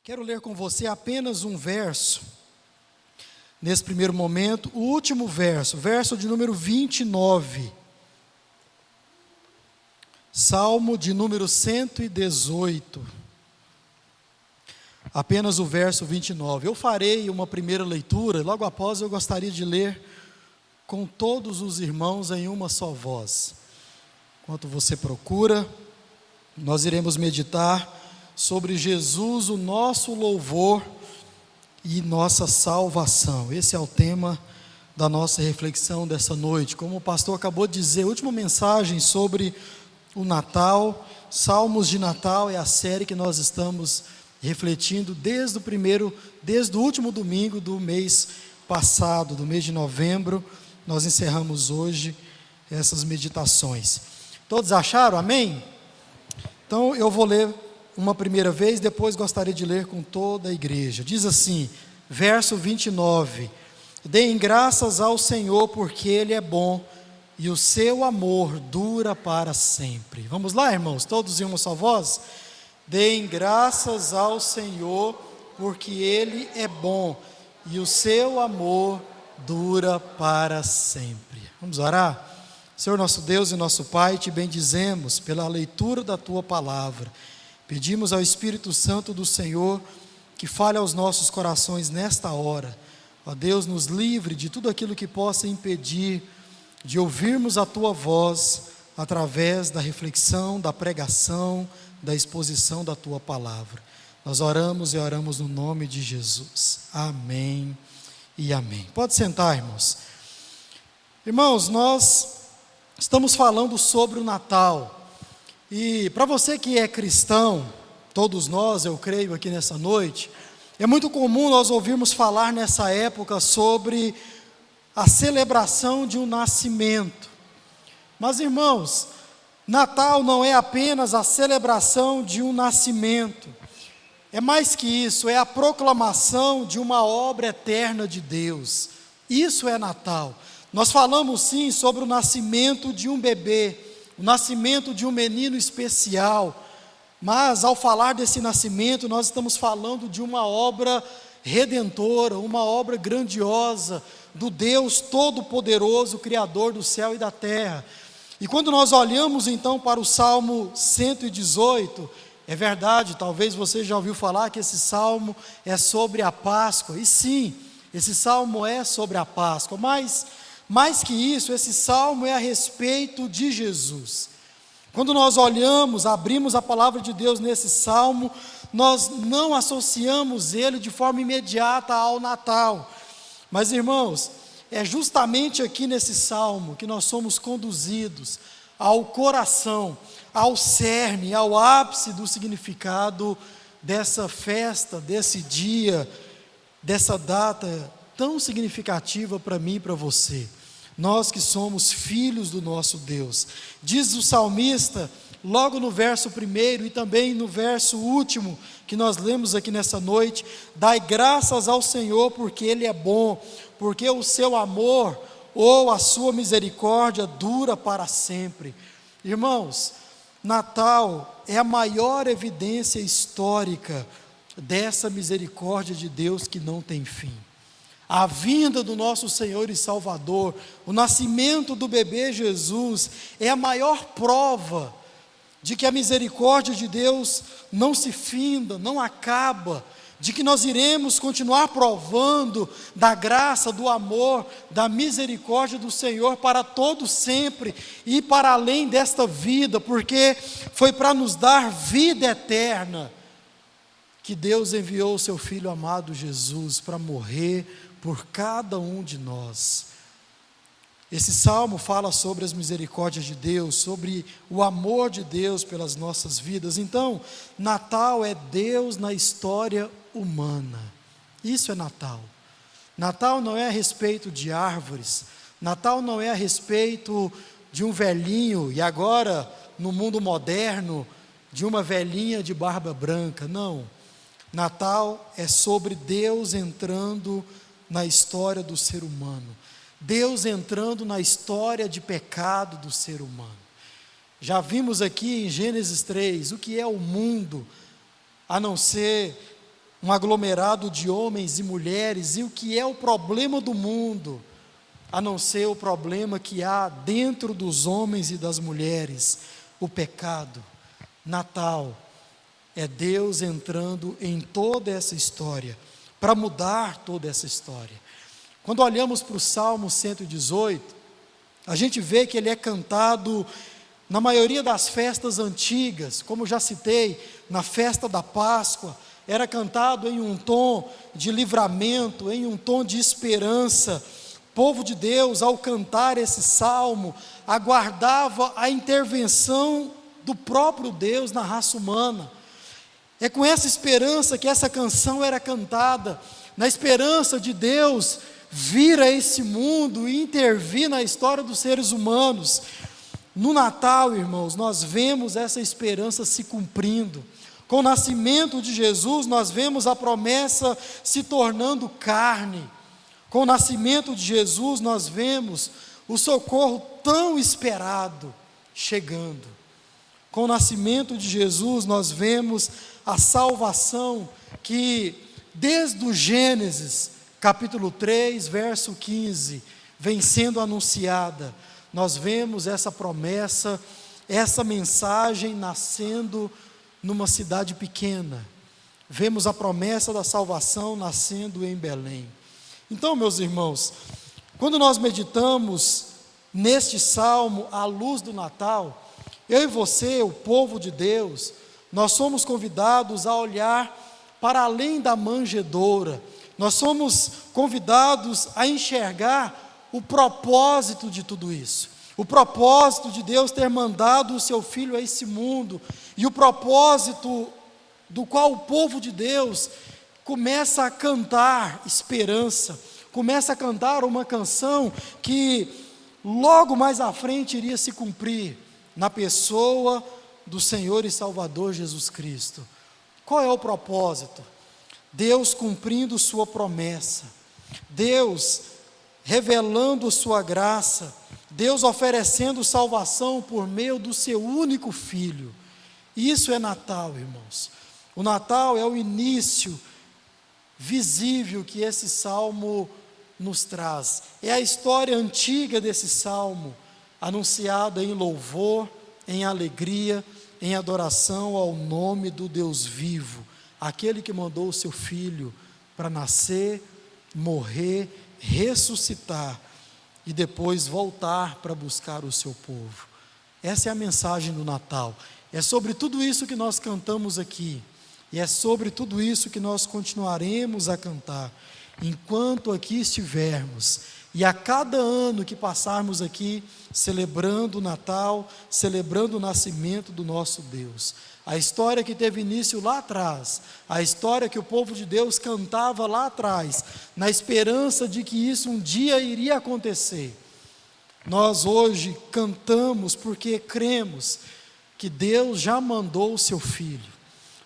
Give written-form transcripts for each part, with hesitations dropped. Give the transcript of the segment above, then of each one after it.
Quero ler com você apenas um verso, nesse primeiro momento, o último verso, verso de número 29. Salmo de número 118. Apenas o verso 29. Eu farei uma primeira leitura, logo após eu gostaria de ler com todos os irmãos em uma só voz. Enquanto você procura, nós iremos meditar sobre Jesus, o nosso louvor e nossa salvação. Esse é o tema da nossa reflexão dessa noite. Como o pastor acabou de dizer, a última mensagem sobre o Natal, Salmos de Natal, é a série que nós estamos refletindo desde o último domingo do mês passado, do mês de novembro. Nós encerramos hoje essas meditações. Todos acharam? Amém? Então eu vou ler uma primeira vez, depois gostaria de ler com toda a igreja. Diz assim, verso 29: Deem graças ao Senhor, porque Ele é bom, e o seu amor dura para sempre. Vamos lá, irmãos, todos em uma só voz? Deem graças ao Senhor, porque Ele é bom, e o seu amor dura para sempre. Vamos orar? Senhor nosso Deus e nosso Pai, te bendizemos pela leitura da Tua palavra. Pedimos ao Espírito Santo do Senhor que fale aos nossos corações nesta hora. Ó Deus, nos livre de tudo aquilo que possa impedir de ouvirmos a Tua voz através da reflexão, da pregação, da exposição da Tua palavra. Nós oramos e oramos no nome de Jesus. Amém e amém. Pode sentar, irmãos. Irmãos, nós estamos falando sobre o Natal. E para você que é cristão, todos nós, eu creio, aqui nessa noite, é muito comum nós ouvirmos falar nessa época sobre a celebração de um nascimento. Mas, irmãos, Natal não é apenas a celebração de um nascimento. É mais que isso, é a proclamação de uma obra eterna de Deus. Isso é Natal. Nós falamos sim sobre o nascimento de um bebê, o nascimento de um menino especial, mas ao falar desse nascimento, nós estamos falando de uma obra redentora, uma obra grandiosa, do Deus Todo-Poderoso, Criador do céu e da terra. E quando nós olhamos então para o Salmo 118, é verdade, talvez você já ouviu falar que esse Salmo é sobre a Páscoa, e sim, esse Salmo é sobre a Páscoa, mas mais que isso, esse salmo é a respeito de Jesus. Quando nós olhamos, abrimos a palavra de Deus nesse salmo, nós não associamos ele de forma imediata ao Natal. Mas, irmãos, é justamente aqui nesse salmo que nós somos conduzidos ao coração, ao cerne, ao ápice do significado dessa festa, desse dia, dessa data tão significativa para mim e para você. Nós que somos filhos do nosso Deus. Diz o salmista, logo no verso 1 e também no verso último, que nós lemos aqui nessa noite: Dai graças ao Senhor, porque Ele é bom, porque o seu amor ou a sua misericórdia dura para sempre. Irmãos, Natal é a maior evidência histórica dessa misericórdia de Deus que não tem fim. A vinda do nosso Senhor e Salvador, o nascimento do bebê Jesus, é a maior prova de que a misericórdia de Deus não se finda, não acaba, de que nós iremos continuar provando da graça, do amor, da misericórdia do Senhor para todo sempre e para além desta vida, porque foi para nos dar vida eterna que Deus enviou o seu Filho amado Jesus para morrer por cada um de nós. Esse salmo fala sobre as misericórdias de Deus, sobre o amor de Deus pelas nossas vidas. Então, Natal é Deus na história humana. Isso é Natal. Natal não é a respeito de árvores. Natal não é a respeito de um velhinho, e agora, no mundo moderno, de uma velhinha de barba branca. Não. Natal é sobre Deus entrando na história do ser humano, Deus entrando na história de pecado do ser humano. Já vimos aqui em Gênesis 3, o que é o mundo, a não ser um aglomerado de homens e mulheres, e o que é o problema do mundo, a não ser o problema que há dentro dos homens e das mulheres, o pecado. Natal é Deus entrando em toda essa história, para mudar toda essa história. Quando olhamos para o Salmo 118, a gente vê que ele é cantado na maioria das festas antigas, como já citei, na festa da Páscoa, era cantado em um tom de livramento, em um tom de esperança. O povo de Deus, ao cantar esse salmo, aguardava a intervenção do próprio Deus na raça humana. É com essa esperança que essa canção era cantada, na esperança de Deus vir a esse mundo e intervir na história dos seres humanos. No Natal, irmãos, nós vemos essa esperança se cumprindo. Com o nascimento de Jesus, nós vemos a promessa se tornando carne. Com o nascimento de Jesus, nós vemos o socorro tão esperado chegando. Com o nascimento de Jesus, nós vemos a salvação que, desde o Gênesis, capítulo 3, verso 15, vem sendo anunciada. Nós vemos essa promessa, essa mensagem nascendo numa cidade pequena. Vemos a promessa da salvação nascendo em Belém. Então, meus irmãos, quando nós meditamos neste salmo à luz do Natal, eu e você, o povo de Deus, nós somos convidados a olhar para além da manjedoura. Nós somos convidados a enxergar o propósito de tudo isso. O propósito de Deus ter mandado o seu Filho a esse mundo, e o propósito do qual o povo de Deus começa a cantar esperança, começa a cantar uma canção que logo mais à frente iria se cumprir na pessoa do Senhor e Salvador Jesus Cristo. Qual é o propósito? Deus cumprindo sua promessa, Deus revelando sua graça, Deus oferecendo salvação por meio do seu único Filho. Isso é Natal, irmãos. O Natal é o início visível que esse salmo nos traz. É a história antiga desse salmo, anunciada em louvor, em alegria, em adoração ao nome do Deus vivo, aquele que mandou o seu Filho para nascer, morrer, ressuscitar e depois voltar para buscar o seu povo. Essa é a mensagem do Natal. É sobre tudo isso que nós cantamos aqui, e é sobre tudo isso que nós continuaremos a cantar, enquanto aqui estivermos, e a cada ano que passarmos aqui, celebrando o Natal, celebrando o nascimento do nosso Deus. A história que teve início lá atrás, a história que o povo de Deus cantava lá atrás, na esperança de que isso um dia iria acontecer. Nós hoje cantamos porque cremos que Deus já mandou o seu Filho,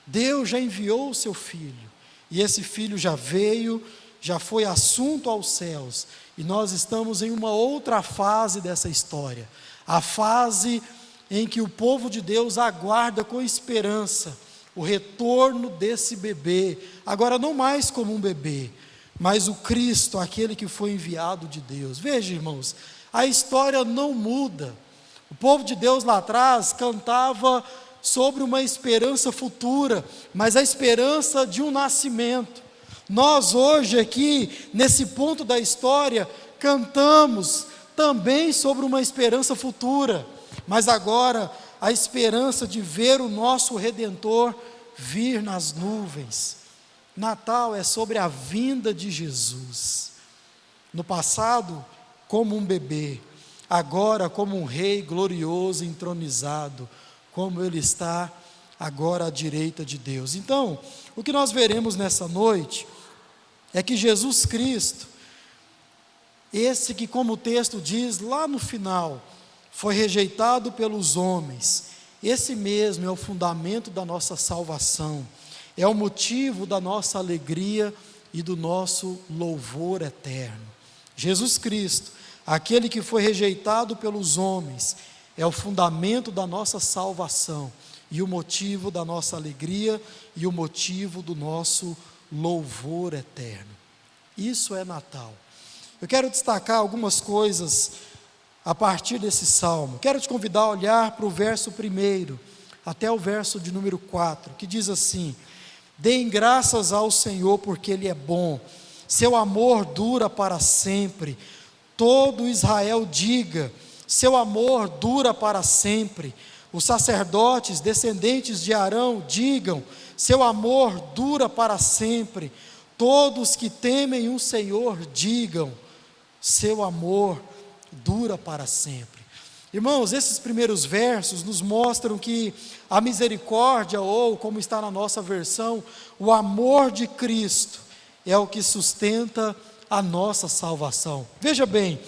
Deus já enviou o seu Filho, e esse Filho já veio, já foi assunto aos céus, e nós estamos em uma outra fase dessa história, a fase em que o povo de Deus aguarda com esperança o retorno desse bebê, agora não mais como um bebê, mas o Cristo, aquele que foi enviado de Deus. Veja, irmãos, a história não muda. O povo de Deus lá atrás cantava sobre uma esperança futura, mas a esperança de um nascimento. Nós hoje aqui, nesse ponto da história, cantamos também sobre uma esperança futura, mas agora a esperança de ver o nosso Redentor vir nas nuvens. Natal é sobre a vinda de Jesus. No passado, como um bebê, agora como um rei glorioso, entronizado, como ele está agora à direita de Deus. Então, o que nós veremos nessa noite é que Jesus Cristo, esse que, como o texto diz lá no final, foi rejeitado pelos homens, esse mesmo é o fundamento da nossa salvação, é o motivo da nossa alegria e do nosso louvor eterno. Jesus Cristo, aquele que foi rejeitado pelos homens, é o fundamento da nossa salvação, e o motivo da nossa alegria, e o motivo do nosso louvor eterno. Isso é Natal. Eu quero destacar algumas coisas a partir desse salmo. Quero te convidar a olhar para o verso 1 até o verso de número 4, que diz assim: deem graças ao Senhor porque Ele é bom, seu amor dura para sempre. Todo Israel diga, seu amor dura para sempre. Os sacerdotes, descendentes de Arão, digam, seu amor dura para sempre. Todos que temem o Senhor, digam, seu amor dura para sempre. Irmãos, esses primeiros versos nos mostram que a misericórdia, ou como está na nossa versão, o amor de Cristo, é o que sustenta a nossa salvação. Veja bem,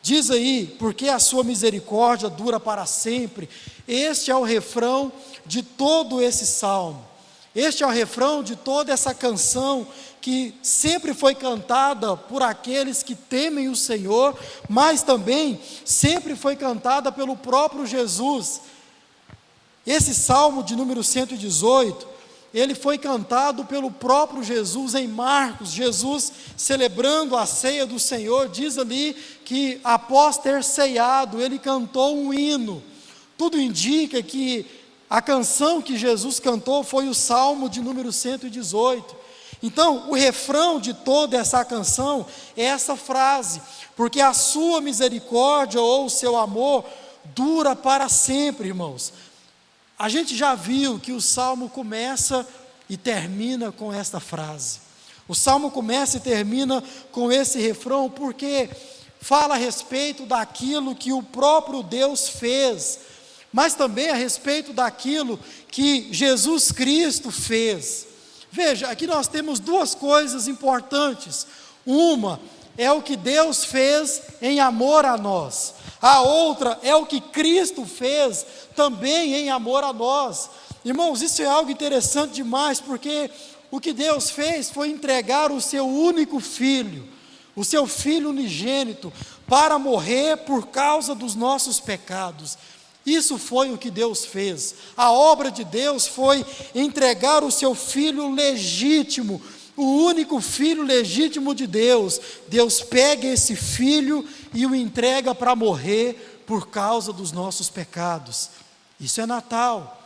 diz aí, porque a sua misericórdia dura para sempre. Este é o refrão de todo esse salmo. Este é o refrão de toda essa canção que sempre foi cantada por aqueles que temem o Senhor, mas também sempre foi cantada pelo próprio Jesus. Esse salmo de número 118, ele foi cantado pelo próprio Jesus em Marcos. Jesus, celebrando a ceia do Senhor, diz ali que após ter ceado, ele cantou um hino. Tudo indica que a canção que Jesus cantou foi o salmo de número 118. Então, o refrão de toda essa canção é essa frase: porque a sua misericórdia ou o seu amor dura para sempre, irmãos. A gente já viu que o salmo começa e termina com esta frase. O salmo começa e termina com esse refrão porque fala a respeito daquilo que o próprio Deus fez, mas também a respeito daquilo que Jesus Cristo fez. Veja, aqui nós temos duas coisas importantes. Uma é o que Deus fez em amor a nós. A outra é o que Cristo fez também em amor a nós. Irmãos, isso é algo interessante demais, porque o que Deus fez foi entregar o seu único filho, o seu filho unigênito, para morrer por causa dos nossos pecados. Isso foi o que Deus fez. A obra de Deus foi entregar o seu filho legítimo, o único filho legítimo de Deus. Deus pega esse filho e o entrega para morrer por causa dos nossos pecados. Isso é Natal.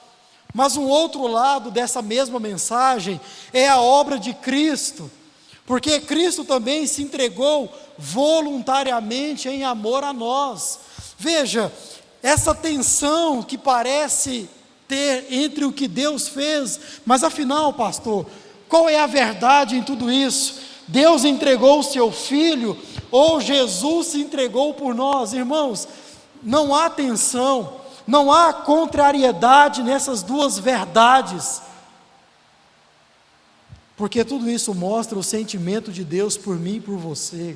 Mas um outro lado dessa mesma mensagem é a obra de Cristo, porque Cristo também se entregou voluntariamente em amor a nós. Veja, essa tensão que parece ter entre o que Deus fez, mas afinal, pastor, qual é a verdade em tudo isso? Deus entregou o seu filho ou Jesus se entregou por nós? Irmãos, não há tensão, não há contrariedade nessas duas verdades, porque tudo isso mostra o sentimento de Deus por mim e por você.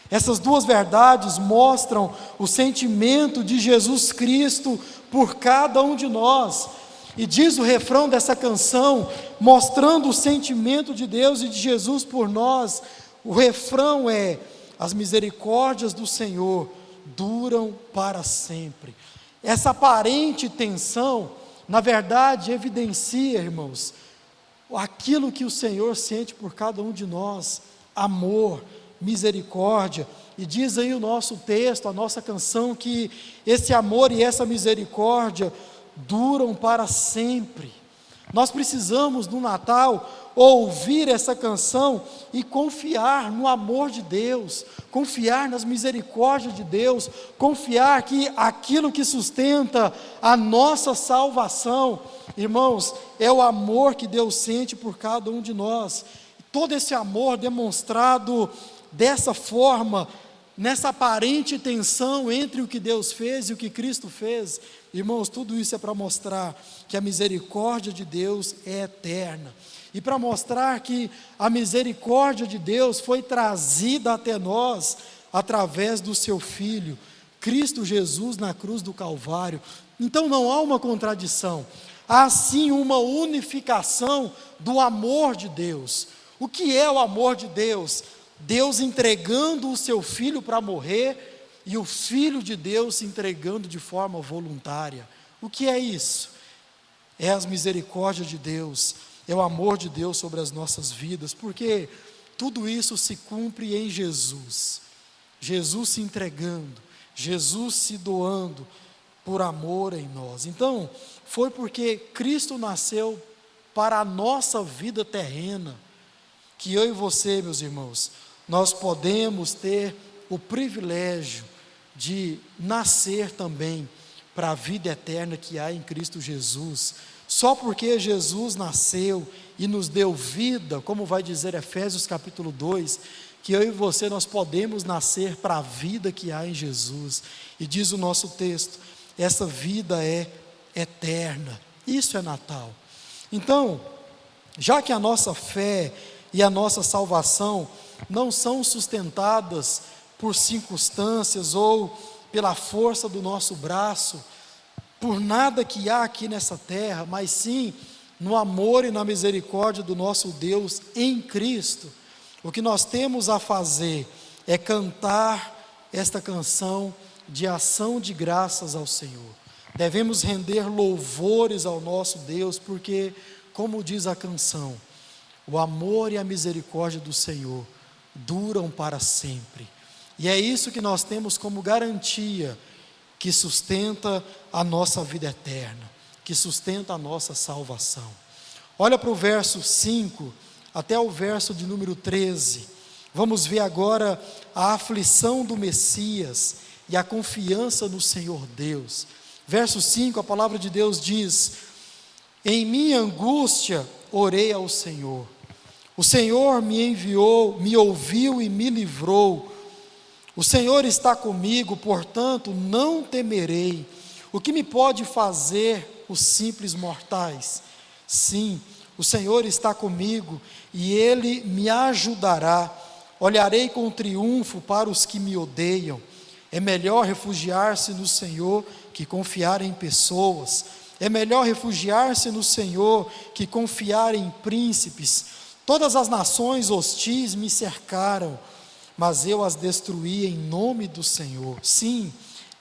Essas duas verdades mostram o sentimento de Jesus Cristo por cada um de nós. E diz o refrão dessa canção, mostrando o sentimento de Deus e de Jesus por nós, o refrão é: as misericórdias do Senhor duram para sempre. Essa aparente tensão, na verdade, evidencia, irmãos, aquilo que o Senhor sente por cada um de nós: amor, misericórdia. E diz aí o nosso texto, a nossa canção, que esse amor e essa misericórdia duram para sempre. Nós precisamos no Natal ouvir essa canção e confiar no amor de Deus, confiar nas misericórdias de Deus, confiar que aquilo que sustenta a nossa salvação, irmãos, é o amor que Deus sente por cada um de nós. Todo esse amor demonstrado dessa forma, nessa aparente tensão entre o que Deus fez e o que Cristo fez, irmãos, tudo isso é para mostrar que a misericórdia de Deus é eterna, e para mostrar que a misericórdia de Deus foi trazida até nós através do seu Filho, Cristo Jesus, na cruz do Calvário. Então não há uma contradição, há sim uma unificação do amor de Deus. O que é o amor de Deus? Deus entregando o seu Filho para morrer e o Filho de Deus se entregando de forma voluntária. O que é isso? É as misericórdias de Deus. é o amor de Deus sobre as nossas vidas, porque tudo isso se cumpre em Jesus. Jesus se entregando, Jesus se doando por amor em nós. Então, foi porque Cristo nasceu para a nossa vida terrena, que eu e você, meus irmãos, nós podemos ter o privilégio de nascer também para a vida eterna que há em Cristo Jesus. Só porque Jesus nasceu e nos deu vida, como vai dizer Efésios capítulo 2, que eu e você nós podemos nascer para a vida que há em Jesus. E diz o nosso texto, essa vida é eterna. Isso é Natal. Então, já que a nossa fé e a nossa salvação não são sustentadas por circunstâncias ou pela força do nosso braço, por nada que há aqui nessa terra, mas sim no amor e na misericórdia do nosso Deus em Cristo, o que nós temos a fazer é cantar esta canção de ação de graças ao Senhor. Devemos render louvores ao nosso Deus, porque, como diz a canção, o amor e a misericórdia do Senhor duram para sempre. E é isso que nós temos como garantia, que sustenta a nossa vida eterna, que sustenta a nossa salvação. Olha para o verso 5, até o verso de número 13. Vamos ver agora a aflição do Messias e a confiança no Senhor Deus. Verso 5, a palavra de Deus diz: em minha angústia orei ao Senhor. O Senhor me enviou, me ouviu e me livrou. O Senhor está comigo, portanto não temerei. O que me pode fazer os simples mortais? Sim, o Senhor está comigo e Ele me ajudará. Olharei com triunfo para os que me odeiam. É melhor refugiar-se no Senhor que confiar em pessoas. É melhor refugiar-se no Senhor que confiar em príncipes. Todas as nações hostis me cercaram, mas eu as destruí em nome do Senhor. Sim,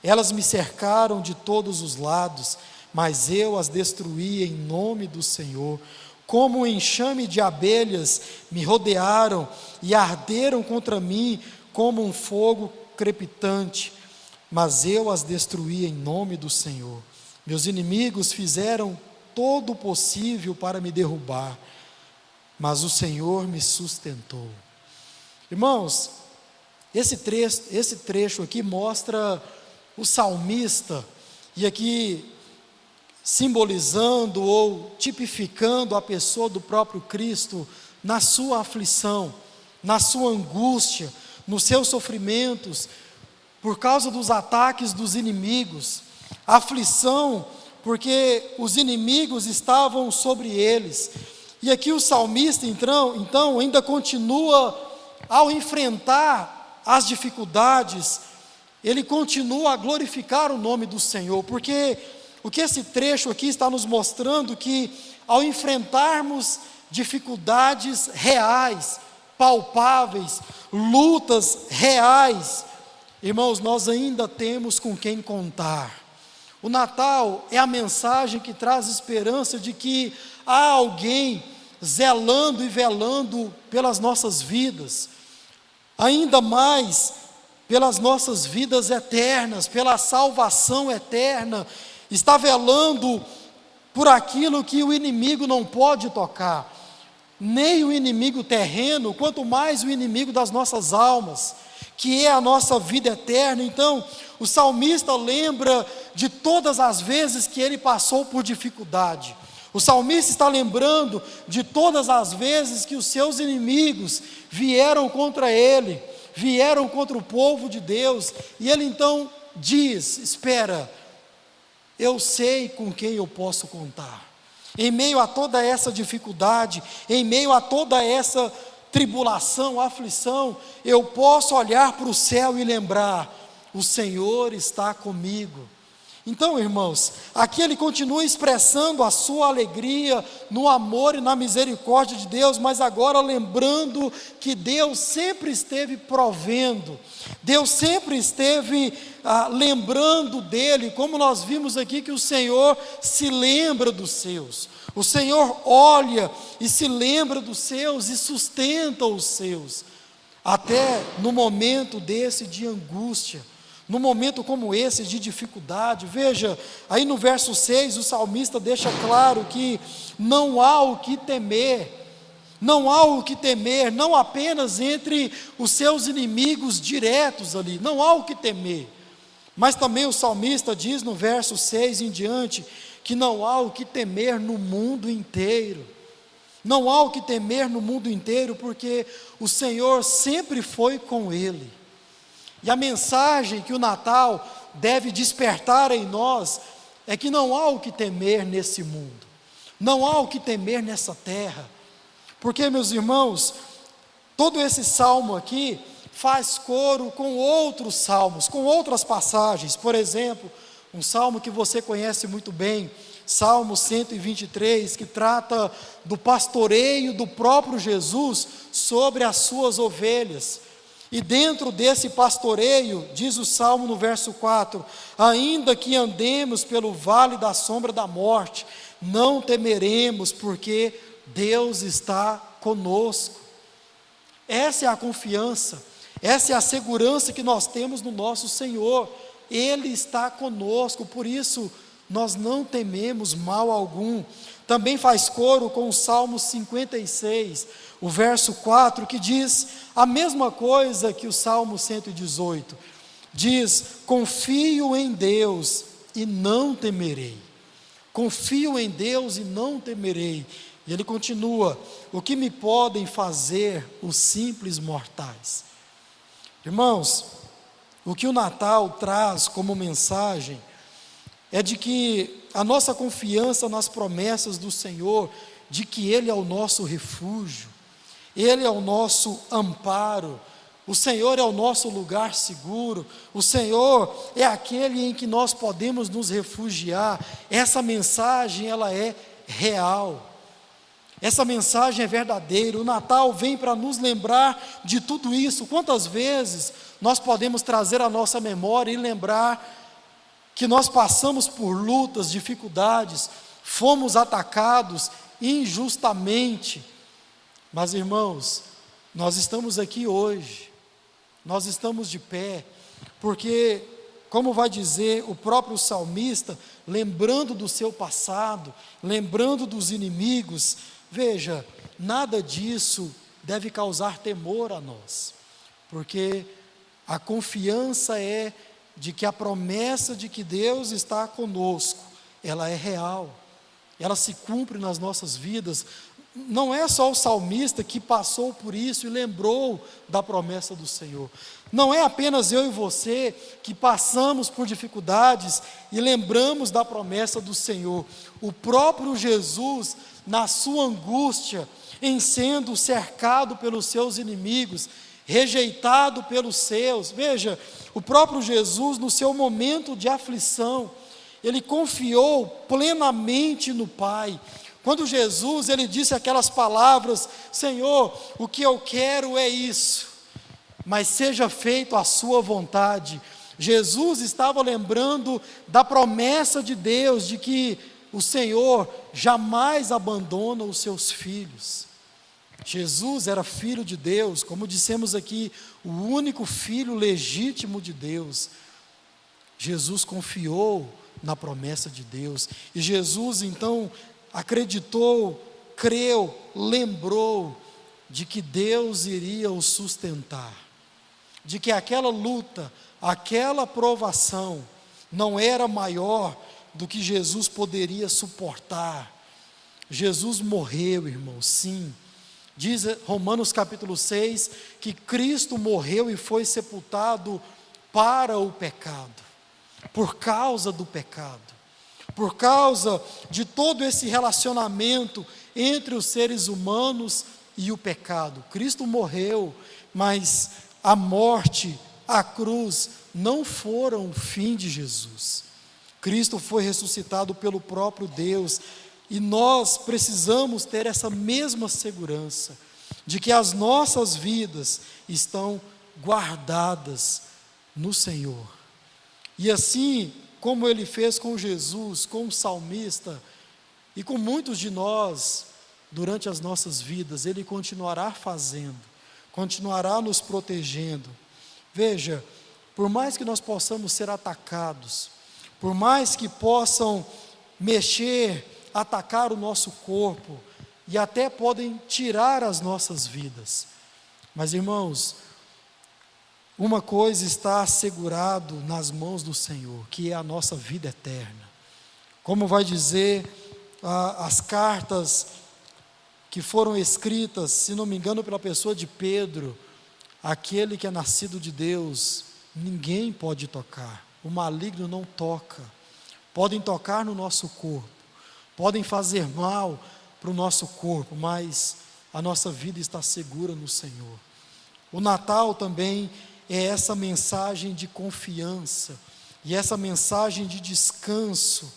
elas me cercaram de todos os lados, mas eu as destruí em nome do Senhor. Como um enxame de abelhas me rodearam e arderam contra mim como um fogo crepitante, mas eu as destruí em nome do Senhor. Meus inimigos fizeram todo o possível para me derrubar, mas o Senhor me sustentou. Irmãos, esse trecho aqui mostra o salmista, e aqui simbolizando ou tipificando a pessoa do próprio Cristo na sua aflição, na sua angústia, nos seus sofrimentos, por causa dos ataques dos inimigos, aflição, porque os inimigos estavam sobre eles. E aqui o salmista, então ainda continua, ao enfrentar as dificuldades, ele continua a glorificar o nome do Senhor, porque o que esse trecho aqui está nos mostrando, que ao enfrentarmos dificuldades reais, palpáveis, lutas reais, irmãos, nós ainda temos com quem contar. O Natal é a mensagem que traz esperança de que há alguém zelando e velando pelas nossas vidas, ainda mais pelas nossas vidas eternas, pela salvação eterna, está velando por aquilo que o inimigo não pode tocar, nem o inimigo terreno, quanto mais o inimigo das nossas almas, que é a nossa vida eterna. Então, o salmista lembra de todas as vezes que ele passou por dificuldade. O salmista está lembrando de todas as vezes que os seus inimigos vieram contra ele, vieram contra o povo de Deus, e ele então diz: espera, eu sei com quem eu posso contar. Em meio a toda essa dificuldade, em meio a toda essa tribulação, aflição, eu posso olhar para o céu e lembrar: o Senhor está comigo. Então, irmãos, aqui ele continua expressando a sua alegria no amor e na misericórdia de Deus, mas agora lembrando que Deus sempre esteve provendo, Deus sempre esteve lembrando dele, como nós vimos aqui que o Senhor se lembra dos seus, o Senhor olha e se lembra dos seus e sustenta os seus, até no momento desse de angústia, num momento como esse de dificuldade. Veja, aí no verso 6 o salmista deixa claro que não há o que temer, não há o que temer, não apenas entre os seus inimigos diretos ali, não há o que temer, mas também o salmista diz no verso 6 em diante, que não há o que temer no mundo inteiro, não há o que temer no mundo inteiro, porque o Senhor sempre foi com ele. E a mensagem que o Natal deve despertar em nós é que não há o que temer nesse mundo, não há o que temer nessa terra, porque, meus irmãos, todo esse salmo aqui faz coro com outros salmos, com outras passagens. Por exemplo, um salmo que você conhece muito bem, Salmo 123, que trata do pastoreio do próprio Jesus sobre as suas ovelhas. E dentro desse pastoreio, diz o Salmo no verso 4, ainda que andemos pelo vale da sombra da morte, não temeremos, porque Deus está conosco. Essa é a confiança, essa é a segurança que nós temos no nosso Senhor, Ele está conosco, por isso nós não tememos mal algum. Também faz coro com o Salmo 56, o verso 4, que diz a mesma coisa que o Salmo 118, diz, confio em Deus e não temerei, confio em Deus e não temerei, e ele continua, o que me podem fazer os simples mortais? Irmãos, o que o Natal traz como mensagem, é de que a nossa confiança nas promessas do Senhor, de que Ele é o nosso refúgio, Ele é o nosso amparo, o Senhor é o nosso lugar seguro, o Senhor é aquele em que nós podemos nos refugiar. Essa mensagem, ela é real, essa mensagem é verdadeira. O Natal vem para nos lembrar de tudo isso. Quantas vezes nós podemos trazer à nossa memória e lembrar que nós passamos por lutas, dificuldades, fomos atacados injustamente, mas, irmãos, nós estamos aqui hoje, nós estamos de pé, porque, como vai dizer o próprio salmista, lembrando do seu passado, lembrando dos inimigos, veja, nada disso deve causar temor a nós, porque a confiança é de que a promessa de que Deus está conosco, ela é real, ela se cumpre nas nossas vidas. Não é só o salmista que passou por isso e lembrou da promessa do Senhor, não é apenas eu e você que passamos por dificuldades e lembramos da promessa do Senhor, o próprio Jesus, na sua angústia, em sendo cercado pelos seus inimigos, rejeitado pelos seus, veja, o próprio Jesus no seu momento de aflição, ele confiou plenamente no Pai. Quando Jesus, ele disse aquelas palavras, Senhor, o que eu quero é isso, mas seja feito a sua vontade. Jesus estava lembrando da promessa de Deus, de que o Senhor jamais abandona os seus filhos. Jesus era filho de Deus, como dissemos aqui, o único filho legítimo de Deus. Jesus confiou na promessa de Deus, e Jesus então acreditou, creu, lembrou de que Deus iria o sustentar, de que aquela luta, aquela provação não era maior do que Jesus poderia suportar. Jesus morreu, irmão, sim. Diz Romanos capítulo 6, que Cristo morreu e foi sepultado para o pecado, por causa do pecado, por causa de todo esse relacionamento entre os seres humanos e o pecado. Cristo morreu, mas a morte, a cruz, não foram o fim de Jesus. Cristo foi ressuscitado pelo próprio Deus, e nós precisamos ter essa mesma segurança, de que as nossas vidas estão guardadas no Senhor. E assim como Ele fez com Jesus, com o salmista, e com muitos de nós, durante as nossas vidas, Ele continuará fazendo, continuará nos protegendo. Veja, por mais que nós possamos ser atacados, por mais que possam mexer, atacar o nosso corpo, e até podem tirar as nossas vidas, mas irmãos, uma coisa está assegurado nas mãos do Senhor, que é a nossa vida eterna. Como vai dizer as cartas que foram escritas, se não me engano, pela pessoa de Pedro: aquele que é nascido de Deus, ninguém pode tocar, o maligno não toca. Podem tocar no nosso corpo, podem fazer mal para o nosso corpo, mas a nossa vida está segura no Senhor. O Natal também é essa mensagem de confiança, e essa mensagem de descanso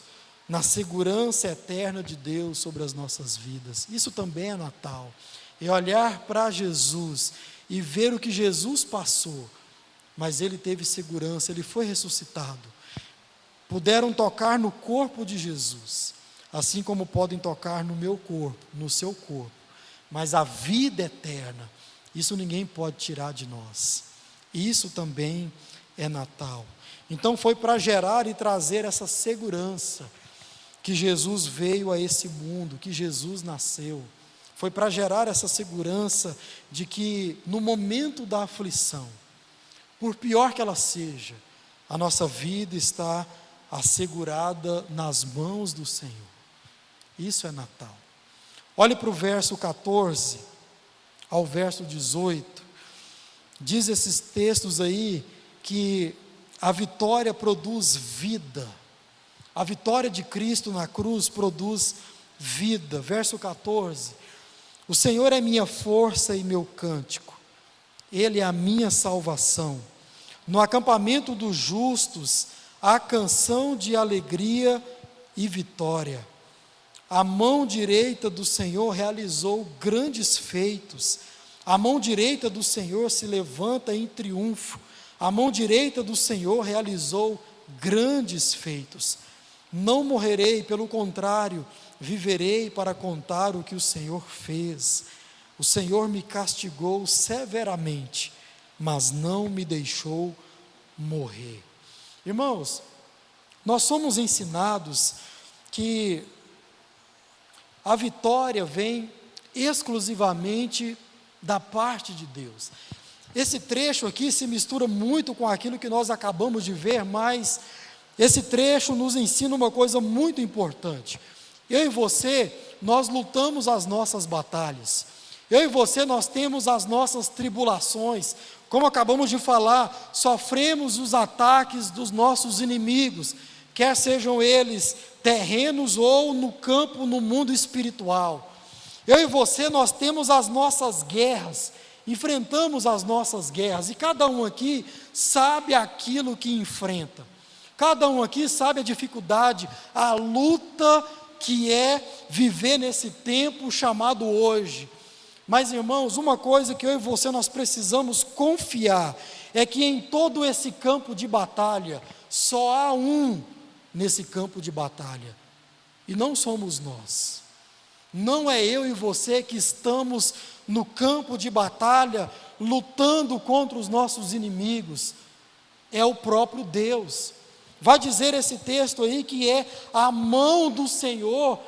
na segurança eterna de Deus sobre as nossas vidas. Isso também é Natal, é olhar para Jesus e ver o que Jesus passou, mas Ele teve segurança, Ele foi ressuscitado. Puderam tocar no corpo de Jesus, assim como podem tocar no meu corpo, no seu corpo, mas a vida eterna, isso ninguém pode tirar de nós. Isso também é Natal. Então foi para gerar e trazer essa segurança que Jesus veio a esse mundo, que Jesus nasceu. Foi para gerar essa segurança de que no momento da aflição, por pior que ela seja, a nossa vida está assegurada nas mãos do Senhor. Isso é Natal. Olhe para o verso 14 ao verso 18. Diz esses textos aí que a vitória produz vida. A vitória de Cristo na cruz produz vida. Verso 14: o Senhor é minha força e meu cântico, Ele é a minha salvação. No acampamento dos justos há canção de alegria e vitória. A mão direita do Senhor realizou grandes feitos. A mão direita do Senhor se levanta em triunfo. A mão direita do Senhor realizou grandes feitos. Não morrerei, pelo contrário, viverei para contar o que o Senhor fez. O Senhor me castigou severamente, mas não me deixou morrer. Irmãos, nós somos ensinados que a vitória vem exclusivamente da parte de Deus. Esse trecho aqui se mistura muito com aquilo que nós acabamos de ver, mas esse trecho nos ensina uma coisa muito importante. Eu e você, nós lutamos as nossas batalhas. Eu e você, nós temos as nossas tribulações. Como acabamos de falar, sofremos os ataques dos nossos inimigos, quer sejam eles terrenos ou no campo, no mundo espiritual. Eu e você, nós temos as nossas guerras, enfrentamos as nossas guerras, e cada um aqui sabe aquilo que enfrenta. Cada um aqui sabe a dificuldade, a luta que é viver nesse tempo chamado hoje. Mas, irmãos, uma coisa que eu e você nós precisamos confiar, é que em todo esse campo de batalha, só há um nesse campo de batalha, e não somos nós. Não é eu e você que estamos no campo de batalha, lutando contra os nossos inimigos, é o próprio Deus. Vai dizer esse texto aí que é a mão do Senhor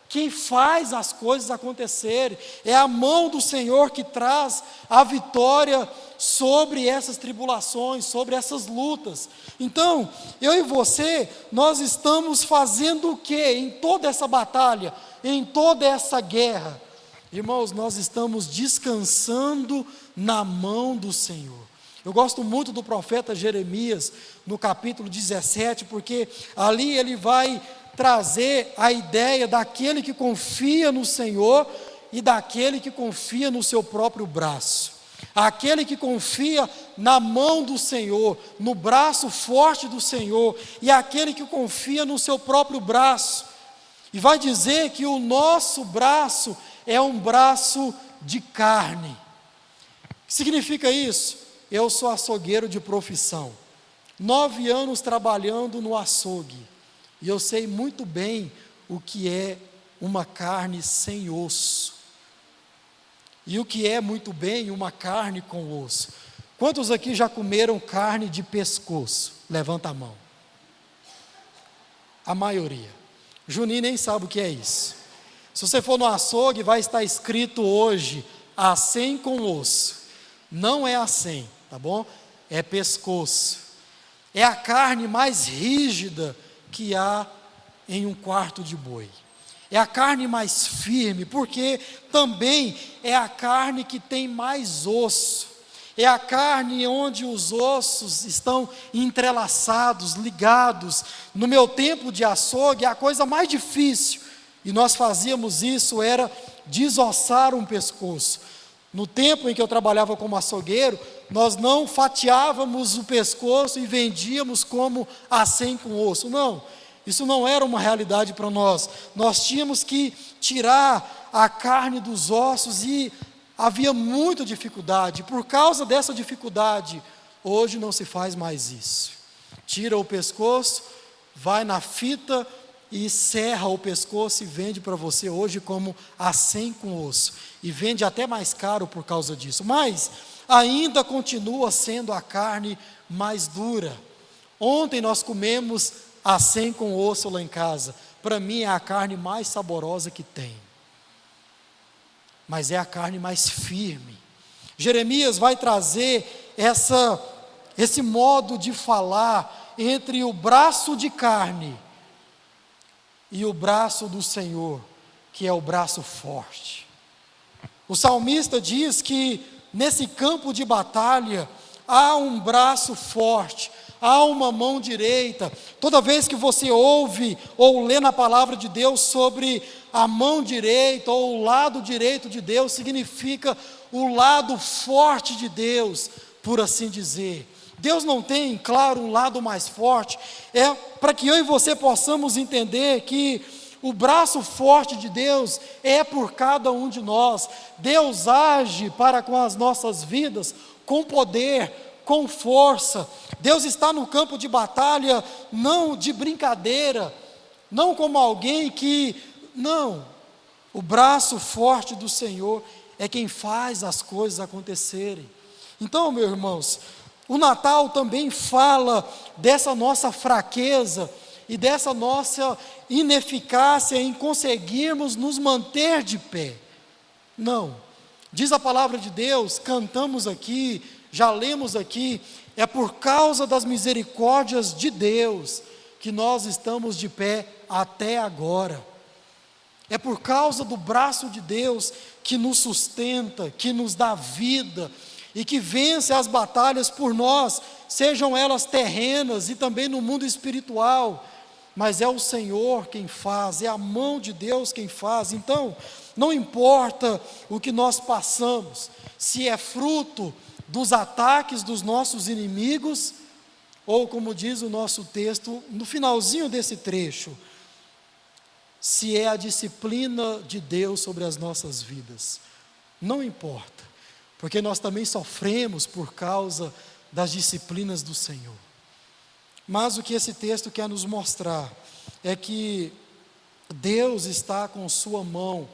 quem faz as coisas acontecerem, é a mão do Senhor que traz a vitória sobre essas tribulações, sobre essas lutas. Então, eu e você, nós estamos fazendo o que em toda essa batalha, em toda essa guerra? Irmãos, nós estamos descansando na mão do Senhor. Eu gosto muito do profeta Jeremias, no capítulo 17, porque ali ele vai trazer a ideia daquele que confia no Senhor e daquele que confia no seu próprio braço. Aquele que confia na mão do Senhor, no braço forte do Senhor, e aquele que confia no seu próprio braço. E vai dizer que o nosso braço é um braço de carne. O que significa isso? Eu sou açougueiro de profissão, 9 anos trabalhando no açougue, e eu sei muito bem o que é uma carne sem osso, e o que é muito bem uma carne com osso. Quantos aqui já comeram carne de pescoço? Levanta a mão. A maioria. Juninho nem sabe o que é isso. Se você for no açougue, vai estar escrito hoje, acém com osso. Não é acém, tá bom? É pescoço. É a carne mais rígida que há em um quarto de boi. É a carne mais firme, porque também é a carne que tem mais osso. É a carne onde os ossos estão entrelaçados, ligados. No meu tempo de açougue, a coisa mais difícil, e nós fazíamos isso, era desossar um pescoço. No tempo em que eu trabalhava como açougueiro, nós não fatiávamos o pescoço e vendíamos como acém com osso, não. Isso não era uma realidade para nós. Nós tínhamos que tirar a carne dos ossos e havia muita dificuldade. Por causa dessa dificuldade, hoje não se faz mais isso. Tira o pescoço, vai na fita e serra o pescoço e vende para você hoje como acém com osso. E vende até mais caro por causa disso. Mas ainda continua sendo a carne mais dura. Ontem nós comemos acém com osso lá em casa. Para mim é a carne mais saborosa que tem. Mas é a carne mais firme. Jeremias vai trazer esse modo de falar entre o braço de carne e o braço do Senhor, que é o braço forte. O salmista diz que nesse campo de batalha há um braço forte, há uma mão direita. Toda vez que você ouve ou lê na palavra de Deus sobre a mão direita ou o lado direito de Deus, significa o lado forte de Deus, por assim dizer. Deus não tem, claro, um lado mais forte. É para que eu e você possamos entender que o braço forte de Deus é por cada um de nós. Deus age para com as nossas vidas com poder, com força. Deus está no campo de batalha, não de brincadeira, não como alguém não. O braço forte do Senhor é quem faz as coisas acontecerem. Então, meus irmãos, o Natal também fala dessa nossa fraqueza e dessa nossa ineficácia em conseguirmos nos manter de pé. Não. Diz a palavra de Deus, cantamos aqui, já lemos aqui, é por causa das misericórdias de Deus que nós estamos de pé até agora. É por causa do braço de Deus que nos sustenta, que nos dá vida e que vence as batalhas por nós, sejam elas terrenas e também no mundo espiritual. Mas é o Senhor quem faz, é a mão de Deus quem faz. Então, não importa o que nós passamos, se é fruto dos ataques dos nossos inimigos, ou como diz o nosso texto, no finalzinho desse trecho, se é a disciplina de Deus sobre as nossas vidas. Não importa, porque nós também sofremos por causa das disciplinas do Senhor. Mas o que esse texto quer nos mostrar é que Deus está com sua mão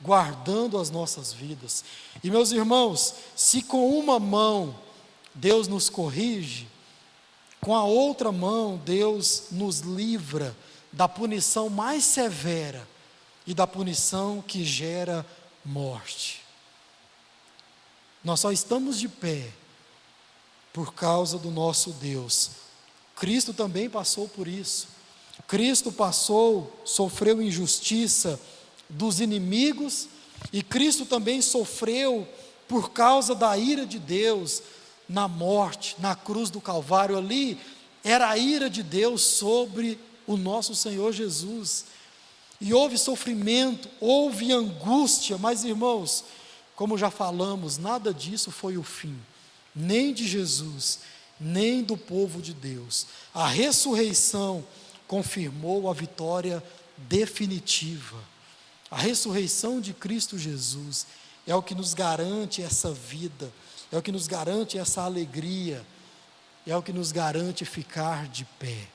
guardando as nossas vidas. E meus irmãos, se com uma mão Deus nos corrige, com a outra mão Deus nos livra da punição mais severa e da punição que gera morte. Nós só estamos de pé por causa do nosso Deus. Cristo também passou por isso. Cristo sofreu injustiça dos inimigos, e Cristo também sofreu por causa da ira de Deus na morte, na cruz do Calvário. Ali era a ira de Deus sobre o nosso Senhor Jesus, e houve sofrimento, houve angústia, mas irmãos, como já falamos, nada disso foi o fim, nem de Jesus, nem do povo de Deus. A ressurreição confirmou a vitória definitiva. A ressurreição de Cristo Jesus é o que nos garante essa vida, é o que nos garante essa alegria, é o que nos garante ficar de pé.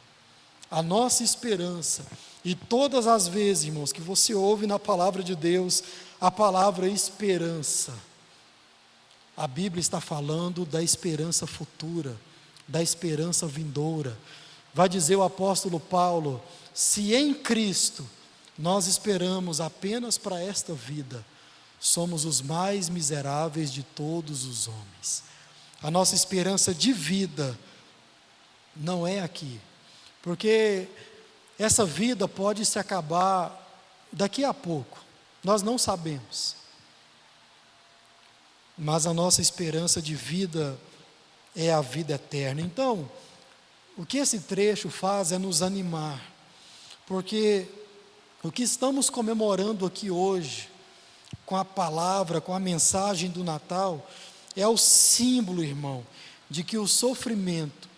A nossa esperança, e todas as vezes, irmãos, que você ouve na palavra de Deus a palavra esperança, a Bíblia está falando da esperança futura, da esperança vindoura. Vai dizer o apóstolo Paulo: se em Cristo nós esperamos apenas para esta vida, somos os mais miseráveis de todos os homens. A nossa esperança de vida não é aqui, porque essa vida pode se acabar daqui a pouco, nós não sabemos. Mas a nossa esperança de vida é a vida eterna. Então, o que esse trecho faz é nos animar, porque o que estamos comemorando aqui hoje, com a palavra, com a mensagem do Natal, é o símbolo, irmão, de que o sofrimento,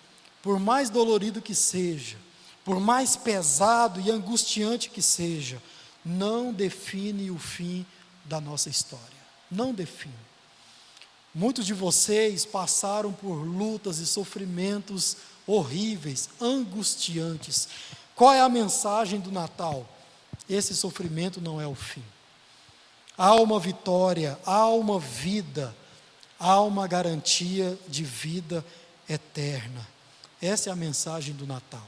por mais dolorido que seja, por mais pesado e angustiante que seja, não define o fim da nossa história. Não define. Muitos de vocês passaram por lutas e sofrimentos horríveis, angustiantes. Qual é a mensagem do Natal? Esse sofrimento não é o fim. Há uma vitória, há uma vida, há uma garantia de vida eterna. Essa é a mensagem do Natal.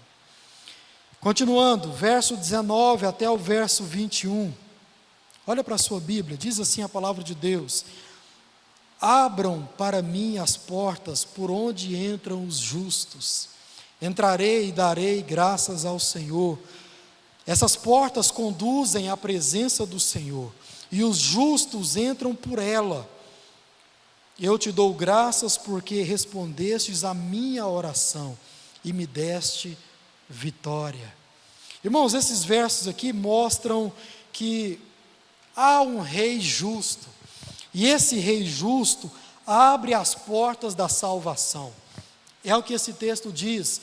Continuando, verso 19 até o verso 21. Olha para a sua Bíblia, diz assim a palavra de Deus: abram para mim as portas por onde entram os justos. Entrarei e darei graças ao Senhor. Essas portas conduzem à presença do Senhor, e os justos entram por ela. Eu te dou graças porque respondestes à minha oração e me deste vitória. Irmãos, esses versos aqui mostram que há um rei justo, e esse rei justo abre as portas da salvação. É o que esse texto diz.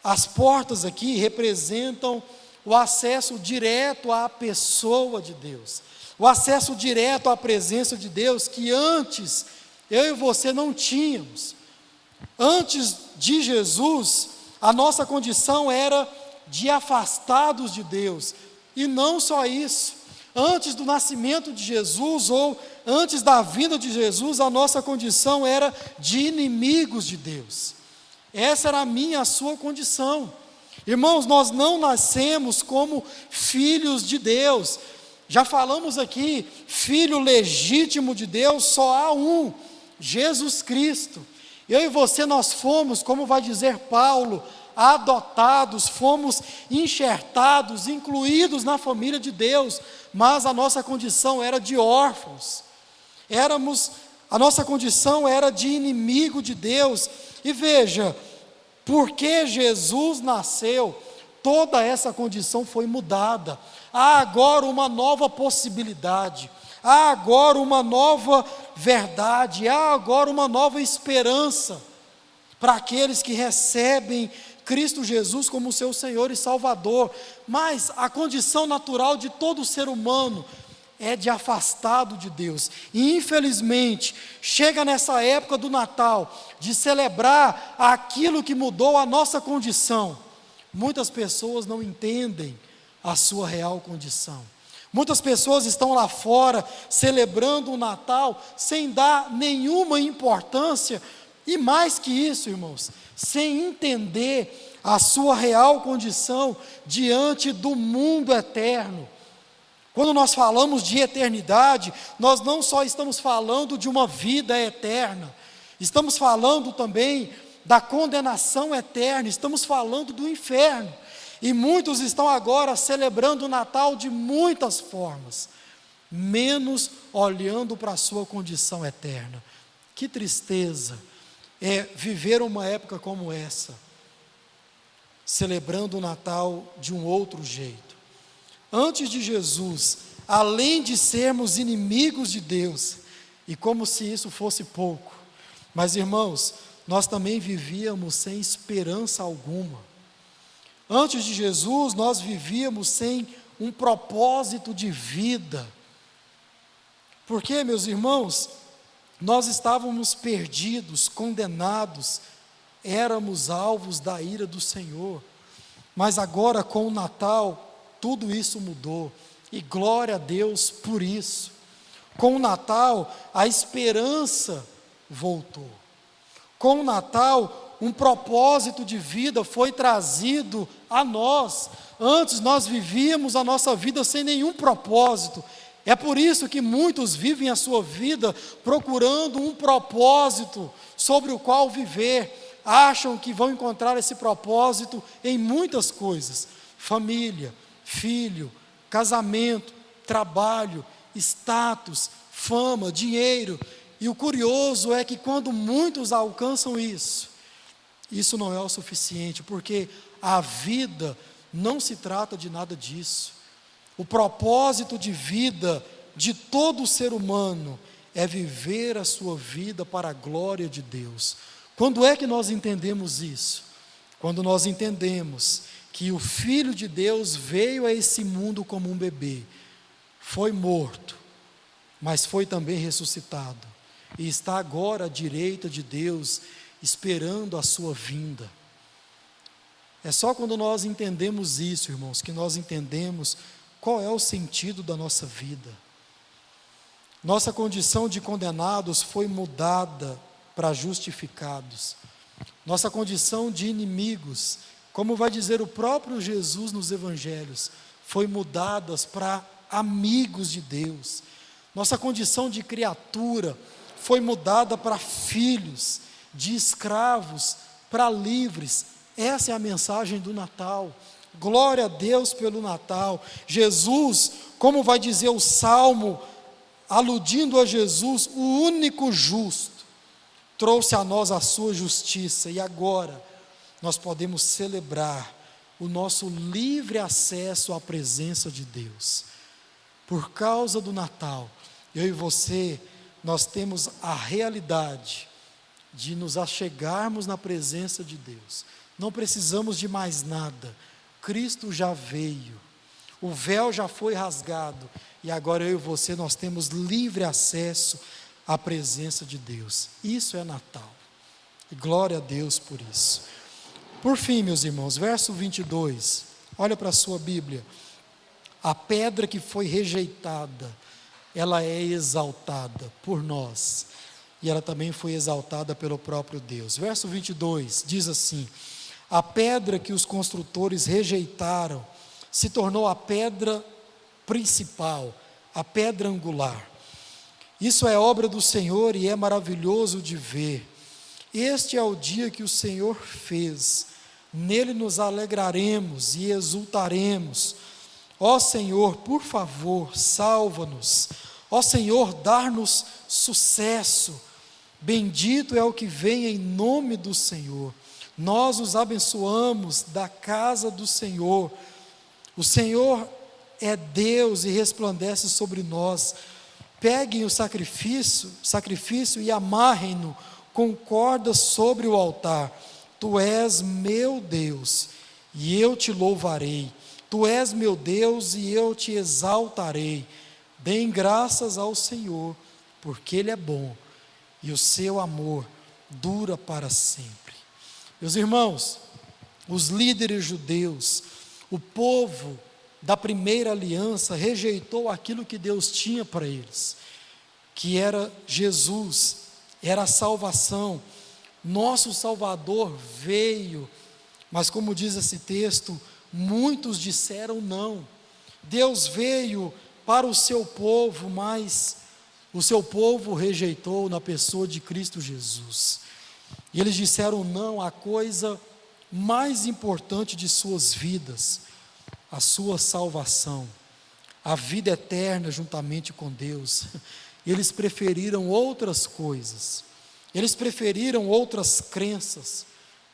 As portas aqui representam o acesso direto à pessoa de Deus, o acesso direto à presença de Deus, que antes eu e você não tínhamos. Antes de Jesus, a nossa condição era de afastados de Deus, e não só isso. Antes do nascimento de Jesus, ou antes da vinda de Jesus, a nossa condição era de inimigos de Deus. Essa era a minha, a sua condição. Irmãos, nós não nascemos como filhos de Deus. Já falamos aqui, filho legítimo de Deus, só há um, Jesus Cristo. Eu e você, nós fomos, como vai dizer Paulo, adotados, fomos enxertados, incluídos na família de Deus, mas a nossa condição era de órfãos. A nossa condição era de inimigo de Deus. E veja, porque Jesus nasceu, toda essa condição foi mudada. Há agora uma nova possibilidade, há agora uma nova verdade, há agora uma nova esperança para aqueles que recebem Cristo Jesus como seu Senhor e Salvador. Mas a condição natural de todo ser humano é de afastado de Deus. E infelizmente, chega nessa época do Natal, de celebrar aquilo que mudou a nossa condição. Muitas pessoas não entendem a sua real condição. Muitas pessoas estão lá fora, celebrando o Natal, sem dar nenhuma importância, e mais que isso, irmãos, sem entender a sua real condição diante do mundo eterno. Quando nós falamos de eternidade, nós não só estamos falando de uma vida eterna, estamos falando também da condenação eterna, estamos falando do inferno. E muitos estão agora celebrando o Natal de muitas formas, menos olhando para a sua condição eterna. Que tristeza é viver uma época como essa, celebrando o Natal de um outro jeito. Antes de Jesus, além de sermos inimigos de Deus, E como se isso fosse pouco. Mas, irmãos, nós também vivíamos sem esperança alguma. Antes de Jesus, nós vivíamos sem um propósito de vida. Porque, meus irmãos, nós estávamos perdidos, condenados, éramos alvos da ira do Senhor. Mas agora, com o Natal, tudo isso mudou. E glória a Deus por isso. Com o Natal, a esperança voltou. Com o Natal, um propósito de vida foi trazido a nós. Antes nós vivíamos a nossa vida sem nenhum propósito. É por isso que muitos vivem a sua vida procurando um propósito sobre o qual viver. Acham que vão encontrar esse propósito em muitas coisas: família, filho, casamento, trabalho, status, fama, dinheiro. E o curioso é que quando muitos alcançam isso não é o suficiente, porque a vida não se trata de nada disso. O propósito de vida de todo ser humano é viver a sua vida para a glória de Deus. Quando é que nós entendemos isso? Quando nós entendemos que o Filho de Deus veio a esse mundo como um bebê, foi morto, mas foi também ressuscitado, e está agora à direita de Deus, esperando a sua vinda. É só quando nós entendemos isso, irmãos, que nós entendemos qual é o sentido da nossa vida. Nossa condição de condenados foi mudada para justificados. Nossa condição de inimigos, como vai dizer o próprio Jesus nos evangelhos, foi mudada para amigos de Deus. Nossa condição de criatura foi mudada para filhos, de escravos para livres. Essa é a mensagem do Natal. Glória a Deus pelo Natal. Jesus, como vai dizer o Salmo, aludindo a Jesus, o único justo, trouxe a nós a sua justiça, e agora nós podemos celebrar o nosso livre acesso à presença de Deus. Por causa do Natal, eu e você, nós temos a realidade de nos achegarmos na presença de Deus. Não precisamos de mais nada. Cristo já veio, o véu já foi rasgado, e agora eu e você, nós temos livre acesso à presença de Deus. Isso é Natal, e glória a Deus por isso. Por fim, meus irmãos, verso 22, olha para a sua Bíblia. A pedra que foi rejeitada, ela é exaltada por nós, e ela também foi exaltada pelo próprio Deus. Verso 22 diz assim: a pedra que os construtores rejeitaram se tornou a pedra principal, a pedra angular. Isso é obra do Senhor e é maravilhoso de ver. Este é o dia que o Senhor fez, nele nos alegraremos e exultaremos. Ó Senhor, por favor, salva-nos. Ó Senhor, dá-nos sucesso. Bendito é o que vem em nome do Senhor. Nós os abençoamos da casa do Senhor. O Senhor é Deus e resplandece sobre nós. Peguem o sacrifício e amarrem-no com cordas sobre o altar. Tu és meu Deus e eu te louvarei. Tu és meu Deus e eu te exaltarei. Deem graças ao Senhor, porque Ele é bom e o seu amor dura para sempre. Meus irmãos, os líderes judeus, o povo da primeira aliança rejeitou aquilo que Deus tinha para eles, que era Jesus, era a salvação. Nosso Salvador veio, mas como diz esse texto, muitos disseram não. Deus veio para o seu povo, mas o seu povo rejeitou na pessoa de Cristo Jesus. E eles disseram não à coisa mais importante de suas vidas, a sua salvação, a vida eterna juntamente com Deus. Eles preferiram outras coisas, eles preferiram outras crenças,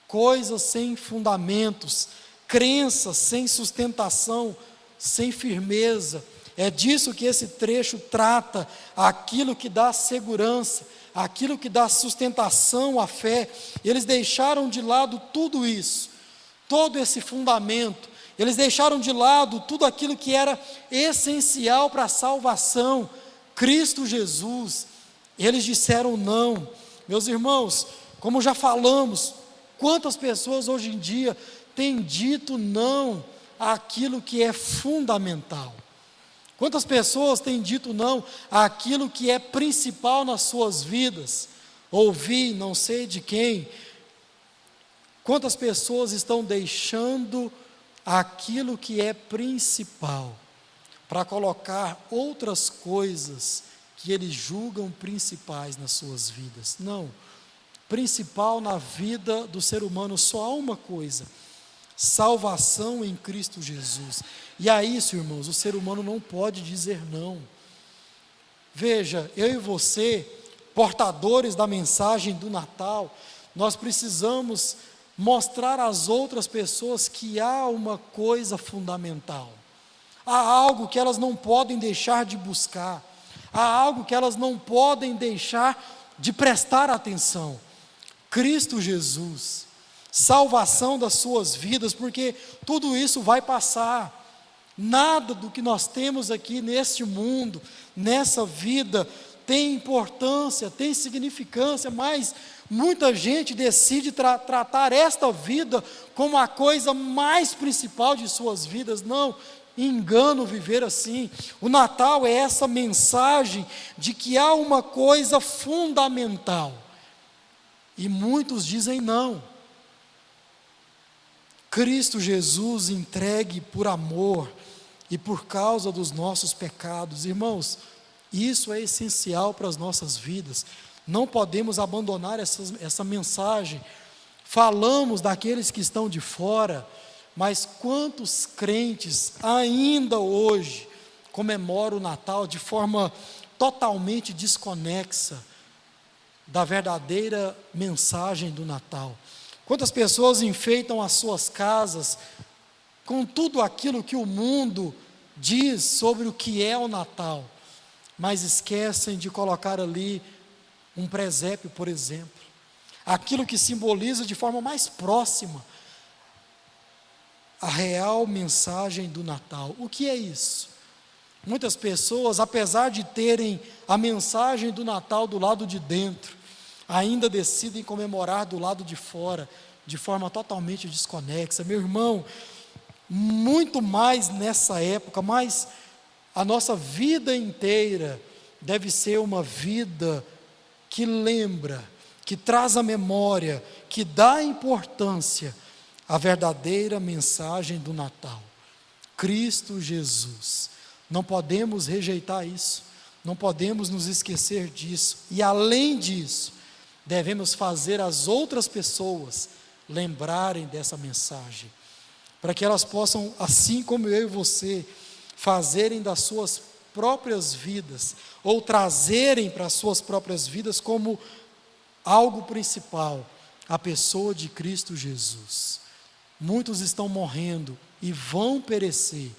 coisas sem fundamentos, crenças sem sustentação, sem firmeza. É disso que esse trecho trata, aquilo que dá segurança, aquilo que dá sustentação à fé. Eles deixaram de lado tudo isso, todo esse fundamento, eles deixaram de lado tudo aquilo que era essencial para a salvação, Cristo Jesus. Eles disseram não. Meus irmãos, como já falamos, quantas pessoas hoje em dia têm dito não àquilo que é fundamental? Quantas pessoas têm dito não àquilo que é principal nas suas vidas? Ouvi, não sei de quem. Quantas pessoas estão deixando aquilo que é principal para colocar outras coisas que eles julgam principais nas suas vidas? Não. Principal na vida do ser humano só há uma coisa: salvação em Cristo Jesus. E a isso, irmãos, o ser humano não pode dizer não. Veja, eu e você, portadores da mensagem do Natal, nós precisamos mostrar às outras pessoas que há uma coisa fundamental. Há algo que elas não podem deixar de buscar. Há algo que elas não podem deixar de prestar atenção. Cristo Jesus, salvação das suas vidas, porque tudo isso vai passar. Nada do que nós temos aqui neste mundo, nessa vida, tem importância, tem significância, mas muita gente decide tratar esta vida como a coisa mais principal de suas vidas. Não, engano viver assim. O Natal é essa mensagem de que há uma coisa fundamental, e muitos dizem não. Cristo Jesus entregue por amor e por causa dos nossos pecados. Irmãos, isso é essencial para as nossas vidas. Não podemos abandonar essa mensagem. Falamos daqueles que estão de fora, mas quantos crentes ainda hoje comemoram o Natal de forma totalmente desconexa da verdadeira mensagem do Natal? Quantas pessoas enfeitam as suas casas com tudo aquilo que o mundo diz sobre o que é o Natal, mas esquecem de colocar ali um presépio, por exemplo, aquilo que simboliza de forma mais próxima a real mensagem do Natal. O que é isso? Muitas pessoas, apesar de terem a mensagem do Natal do lado de dentro, ainda decidem comemorar do lado de fora, de forma totalmente desconexa. Meu irmão, muito mais nessa época, mas a nossa vida inteira deve ser uma vida que lembra, que traz a memória, que dá importância à verdadeira mensagem do Natal, Cristo Jesus. Não podemos rejeitar isso, não podemos nos esquecer disso, e além disso, devemos fazer as outras pessoas lembrarem dessa mensagem, para que elas possam, assim como eu e você, fazerem das suas próprias vidas, ou trazerem para as suas próprias vidas como algo principal, a pessoa de Cristo Jesus. Muitos estão morrendo e vão perecer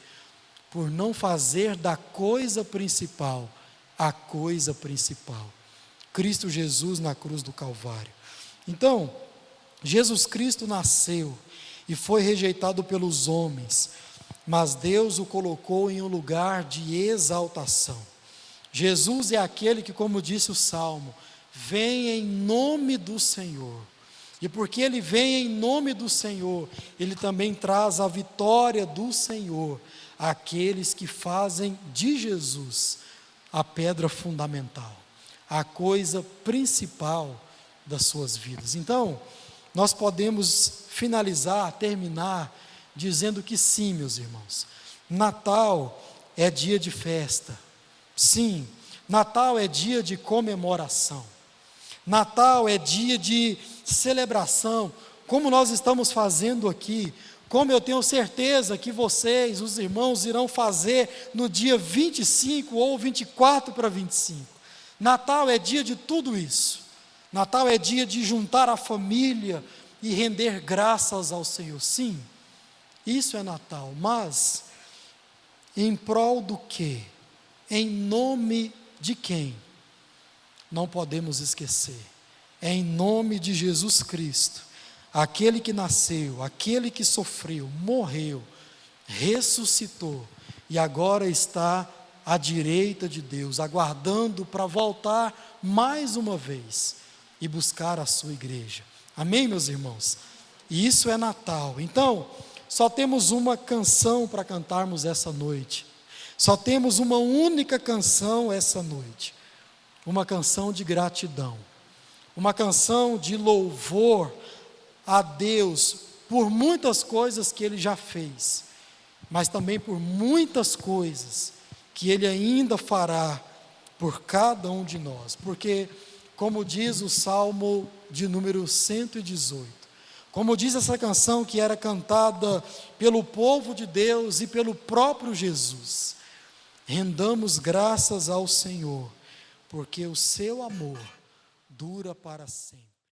por não fazer da coisa principal a coisa principal, Cristo Jesus na cruz do Calvário. Então, Jesus Cristo nasceu e foi rejeitado pelos homens, mas Deus o colocou em um lugar de exaltação. Jesus é aquele que, como disse o Salmo, vem em nome do Senhor. E porque ele vem em nome do Senhor, ele também traz a vitória do Senhor àqueles que fazem de Jesus a pedra fundamental, a coisa principal das suas vidas. Então, nós podemos finalizar, terminar, dizendo que sim, meus irmãos, Natal é dia de festa. Sim, Natal é dia de comemoração. Natal é dia de celebração, como nós estamos fazendo aqui, como eu tenho certeza que vocês, os irmãos, irão fazer no dia 25 ou 24 para 25. Natal é dia de tudo isso. Natal é dia de juntar a família e render graças ao Senhor. Sim, isso é Natal, mas Em prol do quê? Em nome de quem? Não podemos esquecer. É em nome de Jesus Cristo, aquele que nasceu, aquele que sofreu, morreu, ressuscitou e agora está à direita de Deus, aguardando para voltar mais uma vez e buscar a sua igreja. Amém, meus irmãos? E isso é Natal. Então, só temos uma canção para cantarmos essa noite. Só temos uma única canção essa noite. Uma canção de gratidão. Uma canção de louvor a Deus por muitas coisas que Ele já fez, mas também por muitas coisas que Ele ainda fará por cada um de nós. Porque, como diz o Salmo de número 118, como diz essa canção que era cantada pelo povo de Deus e pelo próprio Jesus, rendamos graças ao Senhor, porque o seu amor dura para sempre.